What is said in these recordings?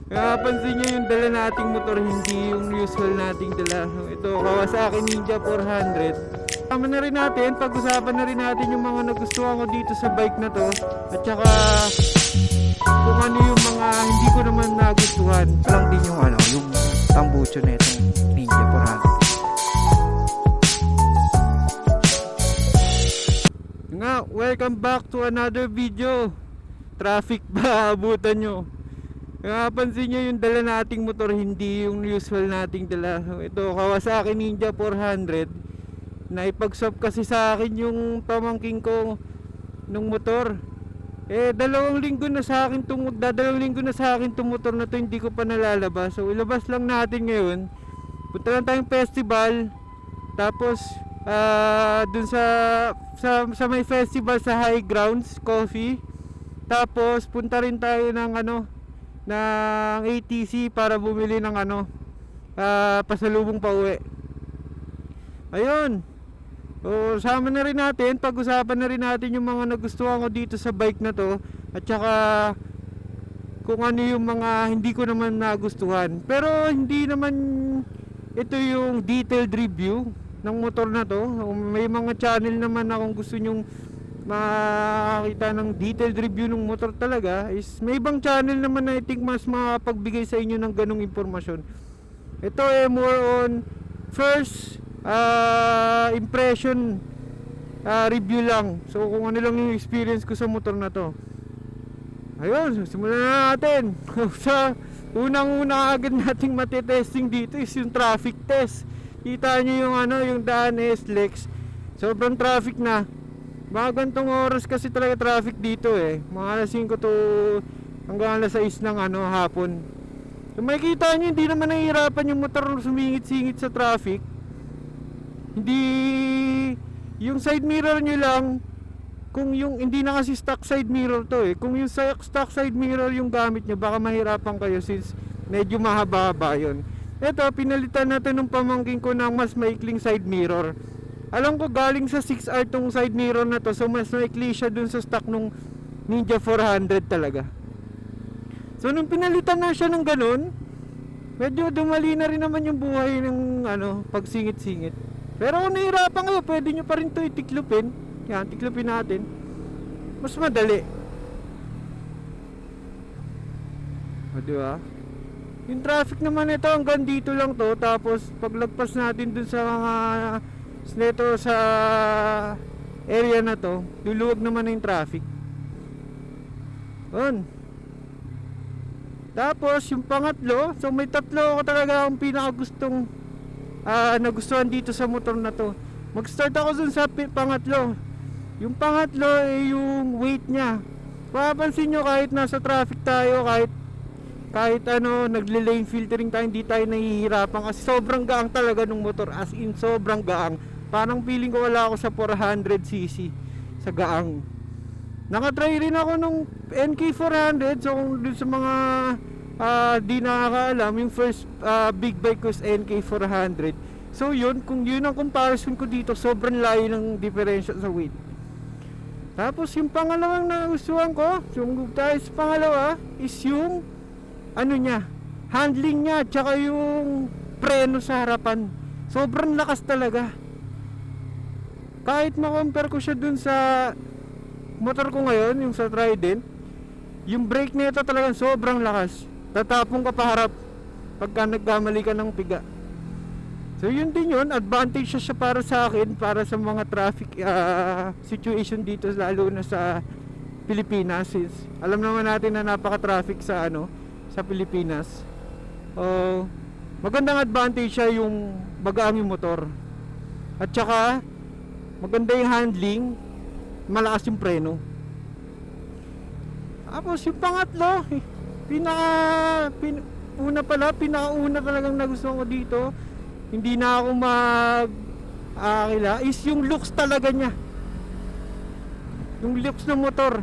Napansin nyo yung dala nating motor, hindi yung usual nating dala. Ito, Kawasaki Ninja 400. Tama na rin natin, pag-usapan na rin natin yung mga nagustuhan ko dito sa bike na to. At saka kung ano yung mga hindi ko naman nagustuhan. Lang din yung yung tambucho na itong Ninja 400. Nga, welcome back to another video. Traffic ba abutan nyo? Napansin nyo yung dala nating motor, hindi yung usual nating dala. Ito, Kawasaki Ninja 400. Naipag-swap kasi sa akin yung pamangking ko nung motor. Dalawang linggo na sa akin tong motor na to, hindi ko pa nalalabas. So ilabas lang natin ngayon. Punta lang tayong festival. Tapos dun sa may festival sa High Grounds Coffee. Tapos punta rin tayo ng ng ATC para bumili ng pasalubong pauwi. Ayun. O, sama na rin natin, pag-usapan na rin natin yung mga nagustuhan ko dito sa bike na to. At saka kung ano yung mga hindi ko naman nagustuhan. Pero hindi naman ito yung detailed review ng motor na to. May mga channel naman na kung gusto nyong makakita ng detailed review ng motor talaga, is may ibang channel naman na I think mas makapagbigay sa inyo ng ganong impormasyon. Ito more on first impression review lang. So kung ano lang yung experience ko sa motor na to. Ayun, simulan na natin. Sa unang-una agad nating matitesting dito is yung traffic test. Kita nyo yung yung daan SLEX. Sobrang traffic na. Mga gantong oras kasi talaga traffic dito mga alas 5 to hanggang alas 6 ng hapon. So makikita nyo, hindi naman nahihirapan yung motor sumingit-singit sa traffic. Hindi yung side mirror nyo lang, kung yung hindi na kasi stock side mirror to kung yung stock side mirror yung gamit nyo, baka mahirapan kayo since medyo mahaba-haba yun. Ito, pinalitan natin ng pamangkin ko ng mas maikling side mirror. Alam ko galing sa 6R tong side mirror na to, so mas maikli siya dun sa stock nung Ninja 400 talaga. So nung pinalitan na siya ng ganun, medyo dumali na rin naman yung buhay ng pagsingit-singit. Pero kung nahihirapan kayo, pwede nyo pa rin to itiklupin. Yan, tiklupin natin. Mas madali. O diba? Yung traffic naman ito hanggang dito lang to. Tapos paglagpas natin dun sa mga neto sa area na to, luluwag naman na yung traffic. Yun. Tapos yung pangatlo, so may tatlo ako talaga akong pinakagustong nagustuhan dito sa motor na to. Mag-start ako dun sa pangatlo. Yung pangatlo ay yung weight nya. Papansin nyo, kahit nasa traffic tayo, kahit nagle-lane filtering tayo, hindi tayo nahihirapan kasi sobrang gaang talaga ng motor, as in sobrang gaang. Parang feeling ko wala ako sa 400cc sa gaang. Nakatry rin ako nung NK400. So kung dun sa mga di nakakaalam, yung first big bike ko is NK400. So yun, kung yun ang comparison ko dito, sobrang layo ng diferensya sa weight. Tapos yung pangalawang nagustuhan ko, sumugod tayo sa pangalawa, is yung handling nya, tsaka yung preno sa harapan. Sobrang lakas talaga. Kahit ma-compare ko siya dun sa motor ko ngayon, yung sa Trident, yung brake nito talagang sobrang lakas. Tatapong ka paharap pagka nagkamali ka ng piga. So yun din yun, advantage siya para sa akin, para sa mga traffic situation dito, lalo na sa Pilipinas. Since alam naman natin na napaka-traffic sa sa Pilipinas. Magandang advantage siya yung magaang yung motor. At saka maganda yung handling, malakas yung preno. Tapos yung pangatlo, pinakauna talagang nagustuhan ko dito, hindi na ako is yung looks talaga niya. Yung looks ng motor.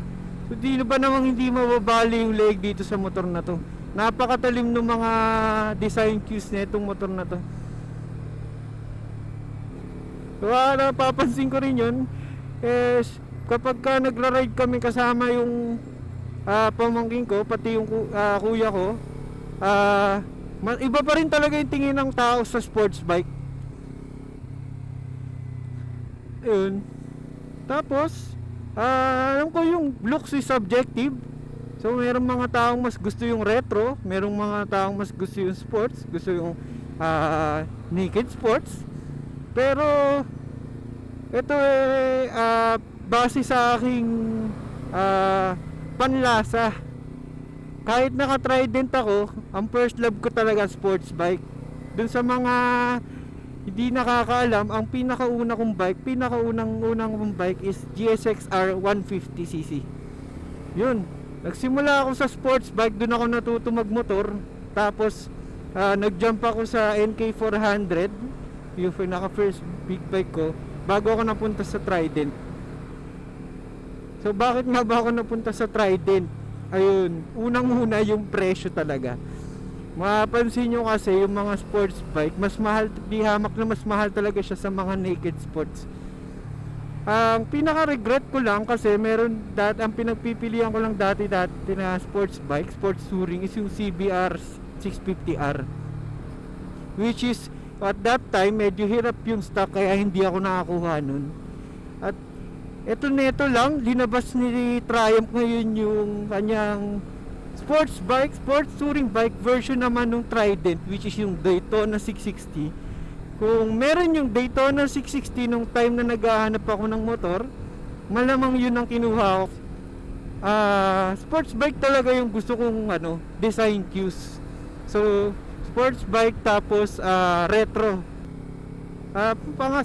So di ba namang hindi mababali yung leg dito sa motor na to. Napakatalim ng mga design cues na itong motor na to. So napapansin ko rin yun, kapag ka nagra-ride kami kasama yung pamangkin ko, pati yung kuya ko, iba pa rin talaga yung tingin ng tao sa sports bike. Ayun. Tapos alam ko yung looks is subjective. So merong mga taong mas gusto yung retro, merong mga taong mas gusto yung sports, gusto yung naked sports. Pero ito base sa aking panlasa. Kahit naka-Trident ako, ang first love ko talaga sports bike. Dun sa mga hindi nakakaalam, ang pinakaunang kong bike is GSX-R 150cc. Yun. Nagsimula ako sa sports bike, dun ako natuto magmotor. Tapos nag-jump ako sa NK400, yung pinaka first big bike ko, bago ako napunta sa Trident. So bakit nga ba ako napunta sa Trident? Ayun, unang-una yung presyo talaga. Mapapansin nyo kasi yung mga sports bike, mas mahal, di hamak na mas mahal talaga siya sa mga naked sports. Ang pinaka-regret ko lang kasi ang pinagpipilian ko lang dati na sports bike, sports touring is yung CBR 650R. Which is, at that time, medyo hirap yung stock kaya hindi ako nakakuha nun. At eto neto lang, linabas ni Triumph ngayon yung kanyang sports touring bike version naman ng Trident, which is yung Daytona 660. Kung meron yung Daytona 660 nung time na naghahanap ako ng motor, malamang yun ang kinuha ko. Sports bike talaga yung gusto kong design cues. So, sports bike tapos retro.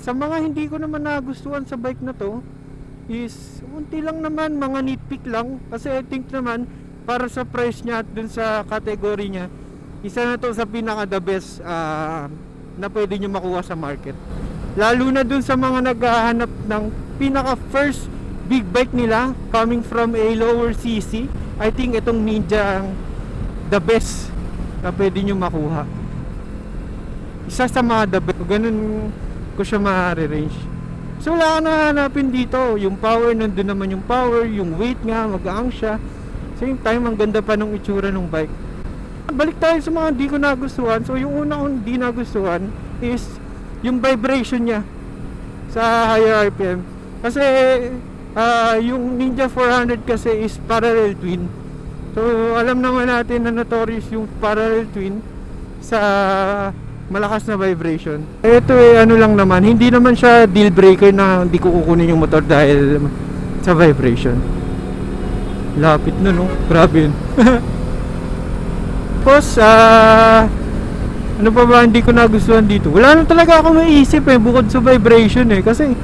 Sa mga hindi ko naman nagustuhan sa bike na to is unti lang naman, mga nitpick lang. Kasi I think naman para sa price niya at dun sa category niya, isa na to sa pinaka the best na pwede nyo makuha sa market. Lalo na dun sa mga naghahanap ng pinaka first big bike nila coming from a lower CC. I think itong Ninja ang the best na pwede nyo makuha. Isa sa mga the best. Ganun ko siya ma-range. So wala ka na hanapin dito. Yung power, nandun naman yung power. Yung weight nga, mag-aang siya. Same time, ang ganda pa ng itsura ng bike. Balik tayo sa mga hindi ko nagustuhan. So yung una kong hindi nagustuhan is yung vibration niya sa higher RPM. Kasi yung Ninja 400 kasi is parallel twin. So alam naman natin na notorious yung parallel twin sa malakas na vibration. Ito lang naman, hindi naman siya deal breaker na hindi ko kukunin yung motor dahil sa vibration. Lapit nun, no? Grabe yun. Tapos, ano pa ba hindi ko nagustuhan dito? Wala na talaga ako maiisip bukod sa vibration kasi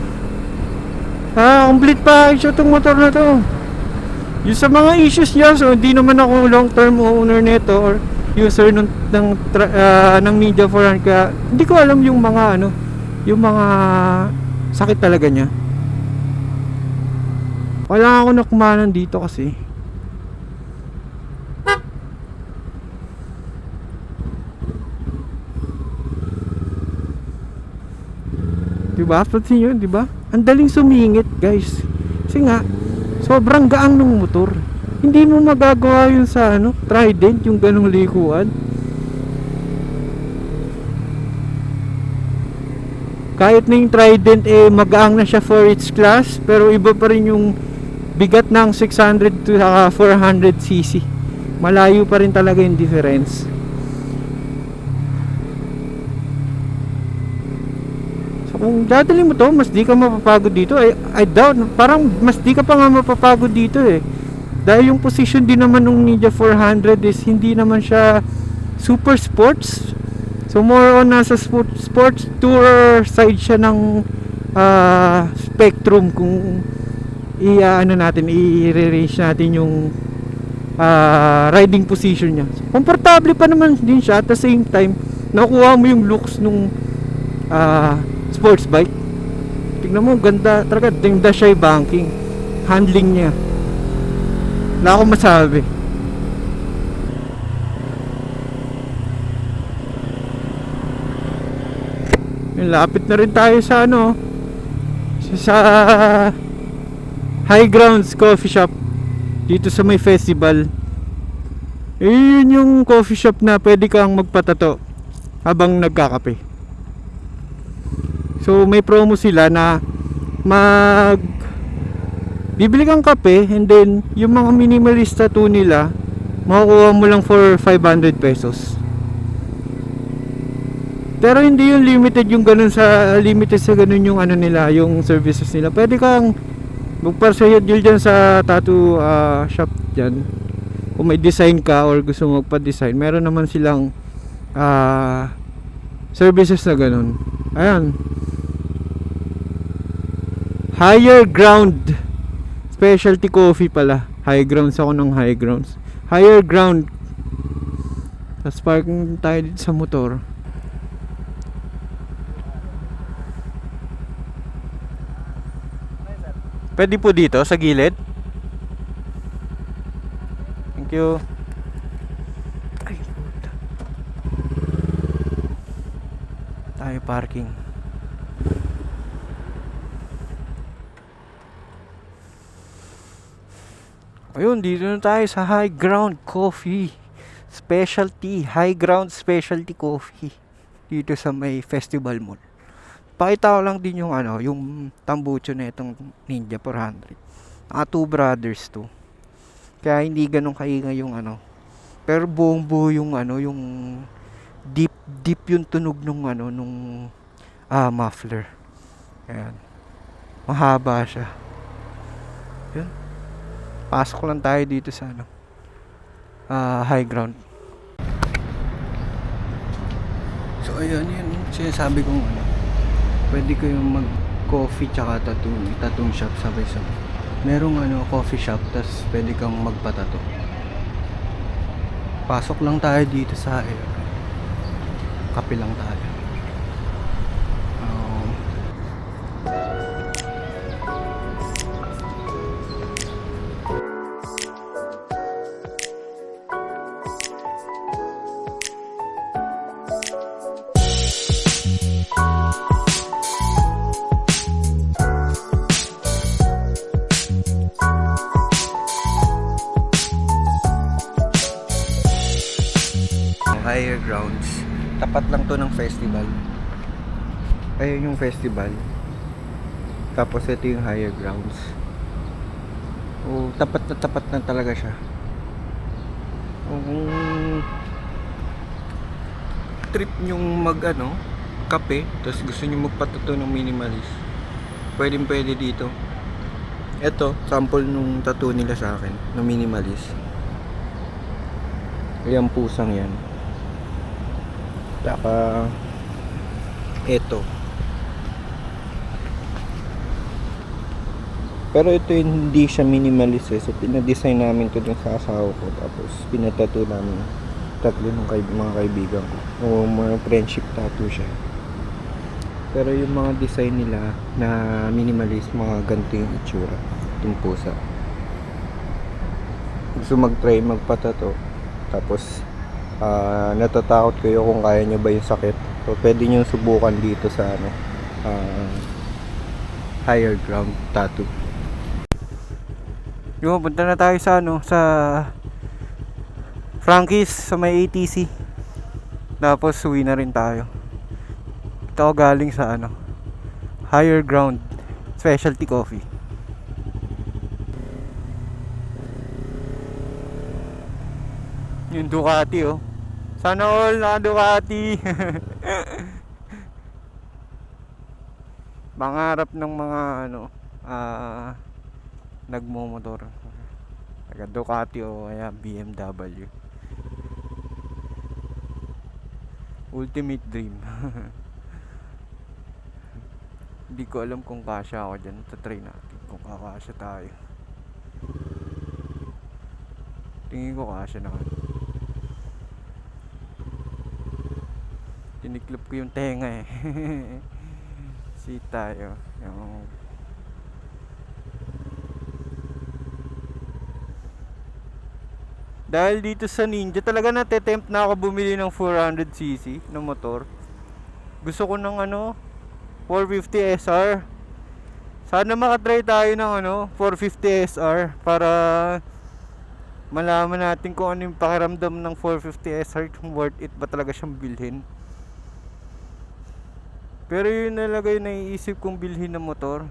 complete package itong motor na to. Yung sa mga issues niya, so hindi naman ako long term owner nito or user ng Ninja 400 kaya hindi ko alam yung mga yung mga sakit talaga niya. Wala ako nakumanan dito kasi diba? Pansin nyo, diba? Ang daling sumingit guys. Kasi nga sobrang gaang ng motor. Hindi mo magagawa yun sa Trident, yung ganong likuan. Kahit na yung Trident magaang na siya for its class, pero iba pa rin yung bigat ng 600 to 400cc. Malayo pa rin talaga yung difference. So kung dadalhin mo to, mas di ka mapapagod dito. I doubt, parang mas di ka pa nga mapapagod dito Dahil yung position din naman ng Ninja 400 is hindi naman siya super sports. So more on nasa sports tour side siya ng spectrum kung i-range natin yung riding position niya. So, komportable pa naman din siya at the same time nakuha mo yung looks nung sports bike. Tignan mo, ganda talaga, ganda siya yung banking, handling niya. Wala akong masabi. Lapit na rin tayo sa sa High Grounds Coffee Shop dito sa may festival. Eh, yun yung coffee shop na pwede kang magpatato habang nagkakape. So may promo sila na mag bibili kang kape, and then yung mga minimalist tattoo nila makukuha mo lang for 500 pesos. Pero hindi yung limited yung ganun sa limited sa ganun yung ano nila, yung services nila. Pwede kang magpa-share deal dyan sa tattoo shop dyan. Kung may design ka or gusto mo magpa-design, meron naman silang services na ganun. Ayan. Higher Ground Specialty Coffee pala. High Grounds ako ng High Grounds. Higher Ground. Tapos parking tayo dito sa motor. Pwede po dito sa gilid. Thank you. Ay, puta. Tayo parking. Ayun, dito na tayo sa High Ground Coffee Specialty. High Ground Specialty Coffee. Dito sa may Festival Mall. Pakita ko lang din yung ano, yung tambucho na itong Ninja 400. 2 brothers to. Kaya hindi ganun kaingay yung ano. Pero buong buo yung ano, yung deep yung tunog nung ano, nung muffler. Ayan. Mahaba siya. Yun. Pasok lang tayo dito sa ano, High Ground. So ayun, yun sinasabi kong ano, pwede kayong mag coffee tsaka tattoo shop sabay-sabay. Merong ano, coffee shop, tas pwede kang magpatato. Pasok lang tayo dito sa kape lang tayo. Higher Grounds. Tapat lang to ng festival. Ayun yung festival. Tapos ito yung Higher Grounds. Oh, tapat na talaga siya. Kung trip nyong mag ano, kape, tapos gusto nyo magpatato ng minimalist, pwede dito. Ito, sample nung tattoo nila sa akin, ng minimalist. Ayan, pusang yan. Saka ito. Pero ito hindi siya minimalist eh. So pinadesign namin to dun sa asawa ko. Tapos pinatato namin tatlo ng mga kaibigan ko. O mga friendship tattoo siya. Pero yung mga design nila na minimalist, mga ganito yung itsura. Itong pusa. Gusto mag-try magpatato. Tapos natatakot kayo kung kaya nyo ba yung sakit. So pwede nyo subukan dito sa ano, Higher Ground Tattoo. Yung punta na tayo sa ano, sa Frankie's sa may ATC. Tapos uwi na rin tayo. Ito ako galing sa ano, Higher Ground Specialty Coffee. Yung Ducati oh. Sana all na Ducati. Pangarap ng mga ano, nagmomotor. Taga Ducati o kaya BMW. Ultimate dream. Hindi ko alam kung kasya ako dyan. Try natin kung kakasya tayo. Tingin ko kasya naman. Tiniklop ko yung tenga eh. See tayo. Yung dahil dito sa Ninja, talaga natetempt na ako bumili ng 400cc na motor. Gusto ko ng ano, 450 SR. Sana makatry tayo ng ano, 450 SR para malaman natin kung ano yung pakiramdam ng 450 SR, kung worth it ba talaga siyang bilhin. Pero yun talaga yung naiisip kong bilhin na motor.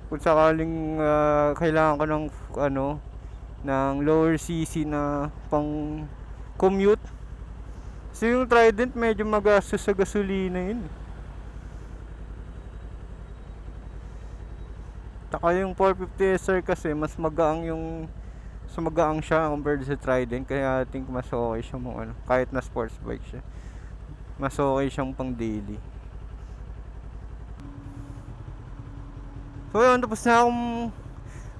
Kung sakaling kailangan ko ng ng lower CC na pang commute. So yung Trident medyo magastos sa gasolina yun. Taka yung 450 SR kasi mas magaang siya compared sa Trident, kaya I think mas okay siya kahit na sports bike siya. Mas okay siyang pang daily. So yun, tapos na akong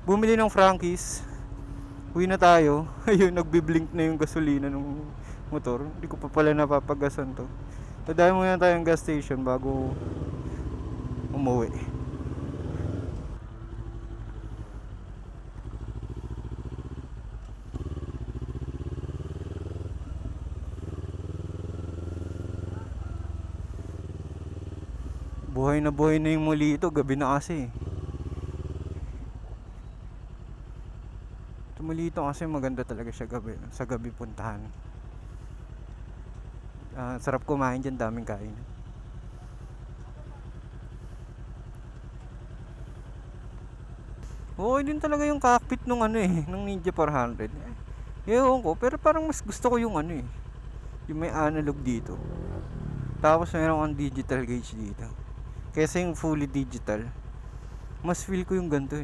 bumili ng Frankie's. Uwi na tayo. Ayun, nagbiblink na yung gasolina ng motor. Hindi ko pa pala napapagasan to. Tadahan muna tayong gas station bago umuwi. Buhay na yung muli ito. Gabi na kasi. Muli ito kasi maganda talaga siya gabi. Sa gabi puntahan. Sarap kumain dyan. Daming kain. Oo, din talaga yung cockpit nung nung Ninja 400. Ewan ko, pero parang mas gusto ko yung yung may analog dito. Tapos mayroon kang digital gauge dito. Kaysa yung fully digital, mas feel ko yung ganito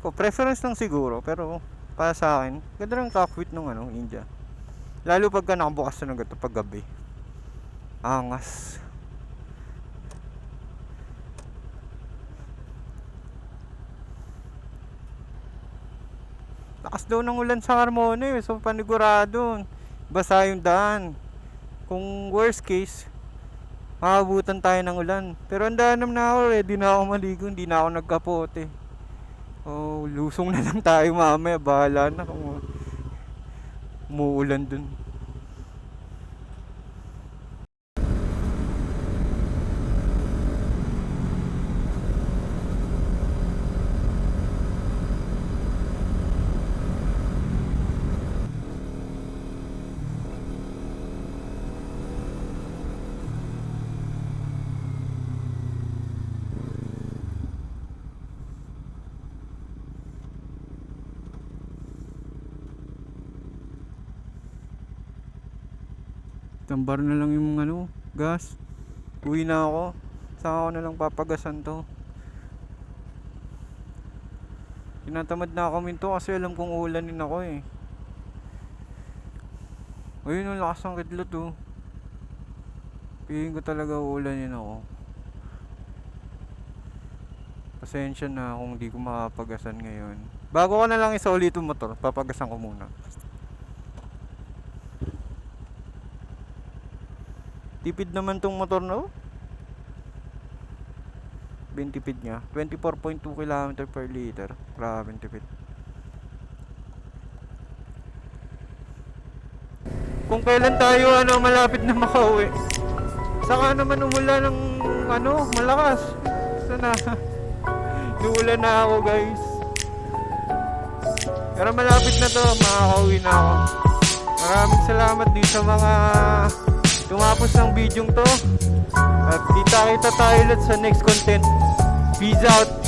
preference lang siguro, pero para sa akin, ganda ng cockpit nung Ninja. Lalo pagka nakabukas na ng ganito pag gabi. Angas. Lakas daw ng ulan sa Carmona so panigurado basa yung daan. Kung worst case, maabutan tayo ng ulan. Pero handa naman na ako, ready na ako maligo, hindi na ako nagkapote. Oh, lusong na lang tayo mamaya, bahala na kung umuulan dun. Tambar na lang yung gas. Uwi na ako. Saka ako na lang papagasan to. Tinatamad na ako minto kasi alam kong ulanin ako Ayun ang lakas ng kidlat Piling ko talaga ulanin ako. Pasensya na kung di ko makapagasan ngayon. Bago ko na lang isauli itong motor, papagasan ko muna. Tipid naman tong motor na 20 tipid niya, 24.2 km per liter. Grabe tipid. Kung kailan tayo malapit na makauwi. Saka naman umula ng malakas. Sana nuulan na ako guys. Pero malapit na to, makakauwi na ako. Maraming salamat din sa mga tumapos ng video to. At kita tayo ulit sa next content. Peace out.